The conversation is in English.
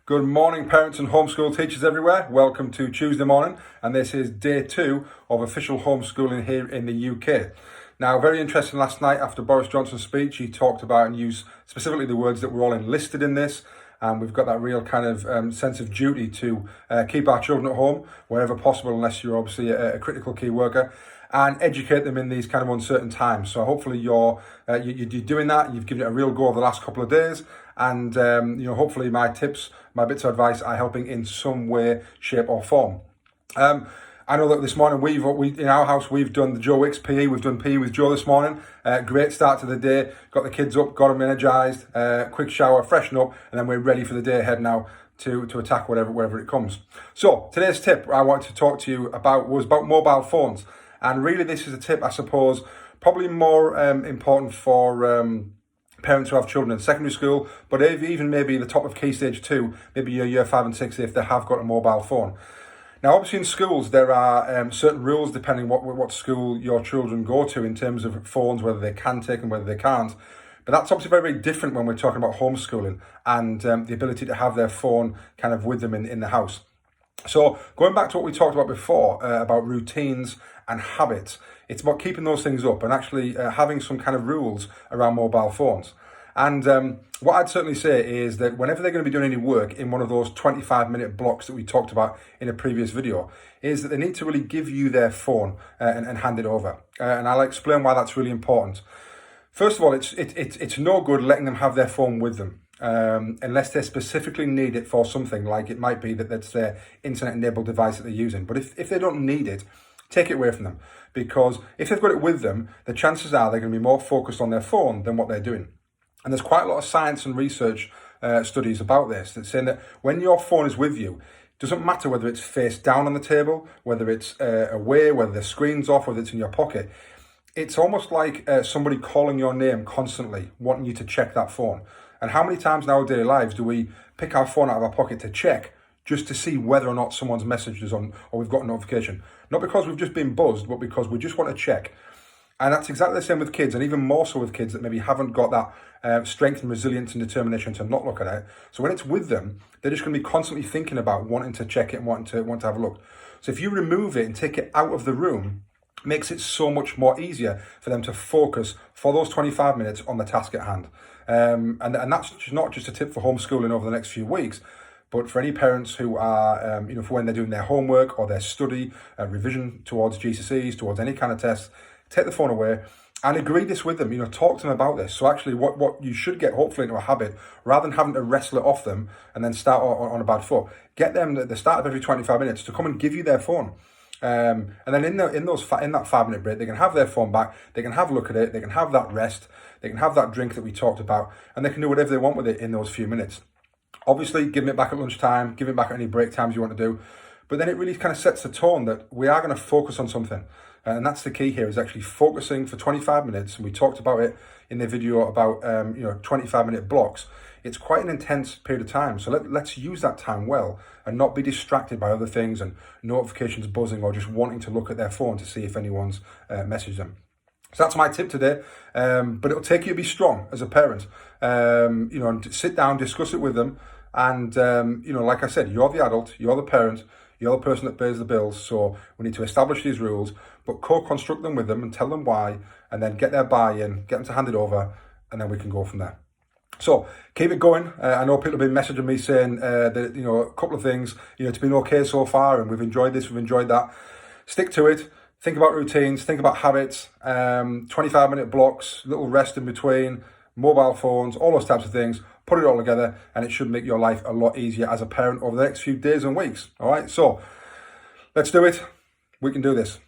Good morning, parents and homeschool teachers everywhere. Welcome to Tuesday morning, and this is day 2 of official homeschooling here in the UK. Now, very interesting last night after Boris Johnson's speech, he talked about and used specifically the words that we're all enlisted in this, and we've got that real kind of sense of duty to keep our children at home wherever possible, unless you're obviously a critical key worker, and educate them in these kind of uncertain times. So hopefully you're doing that. You've given it a real go over the last couple of days, and hopefully my tips, my bits of advice are helping in some way, shape or form. I know that this morning we in our house we've done the Joe Wicks PE. We've done PE with Joe this morning. Great start to the day. Got the kids up, got them energised. Quick shower, freshen up, and then we're ready for the day ahead now to attack wherever it comes. So today's tip I wanted to talk to you about was about mobile phones, and really this is a tip I suppose probably more important for parents who have children in secondary school, but even maybe the top of Key Stage 2, maybe year 5 and 6 if they have got a mobile phone. Now, obviously in schools, there are certain rules depending what school your children go to in terms of phones, whether they can take them, whether they can't. But that's obviously very, very different when we're talking about homeschooling and the ability to have their phone kind of with them in the house. So going back to what we talked about before, about routines and habits, it's about keeping those things up and actually having some kind of rules around mobile phones. And what I'd certainly say is that whenever they're going to be doing any work in one of those 25-minute blocks that we talked about in a previous video, is that they need to really give you their phone and hand it over. And I'll explain why that's really important. First of all, it's no good letting them have their phone with them unless they specifically need it for something, like it might be that that's their internet-enabled device that they're using. But if they don't need it, take it away from them, because if they've got it with them, the chances are they're going to be more focused on their phone than what they're doing. And there's quite a lot of science and research studies about this that's saying that when your phone is with you, it doesn't matter whether it's face down on the table, whether it's away, whether the screen's off, whether it's in your pocket. It's almost like somebody calling your name constantly, wanting you to check that phone. And how many times in our daily lives do we pick our phone out of our pocket to check just to see whether or not someone's messaged us on, or we've got a notification? Not because we've just been buzzed, but because we just want to check. And that's exactly the same with kids, and even more so with kids that maybe haven't got that strength and resilience and determination to not look at it. So when it's with them, they're just going to be constantly thinking about wanting to check it and wanting to have a look. So if you remove it and take it out of the room, it makes it so much more easier for them to focus for those 25 minutes on the task at hand. And that's not just a tip for homeschooling over the next few weeks, but for any parents who are, for when they're doing their homework or their study, revision towards GCSEs, towards any kind of test, take the phone away and agree this with them. Talk to them about this. So actually what you should get hopefully into a habit, rather than having to wrestle it off them and then start on a bad foot, get them at the start of every 25 minutes to come and give you their phone. And then in that 5-minute break, they can have their phone back, they can have a look at it, they can have that rest, they can have that drink that we talked about, and they can do whatever they want with it in those few minutes. Obviously, give it back at lunchtime, give it back at any break times you want to do, but then it really kind of sets the tone that we are going to focus on something. And that's the key here, is actually focusing for 25 minutes. And we talked about it in the video about 25-minute blocks. It's quite an intense period of time. So let's use that time well and not be distracted by other things and notifications buzzing or just wanting to look at their phone to see if anyone's messaged them. So that's my tip today. But it'll take you to be strong as a parent. And sit down, discuss it with them. And, like I said, you're the adult, you're the parent, you're the person that pays the bills. So we need to establish these rules, but co-construct them with them and tell them why, and then get their buy-in, get them to hand it over, and then we can go from there. So keep it going. I know people have been messaging me saying that, a couple of things, it's been okay so far, and we've enjoyed this, we've enjoyed that. Stick to it. Think about routines, think about habits, 25-minute blocks, little rest in between, mobile phones, all those types of things. Put it all together, and it should make your life a lot easier as a parent over the next few days and weeks. All right, so let's do it. We can do this.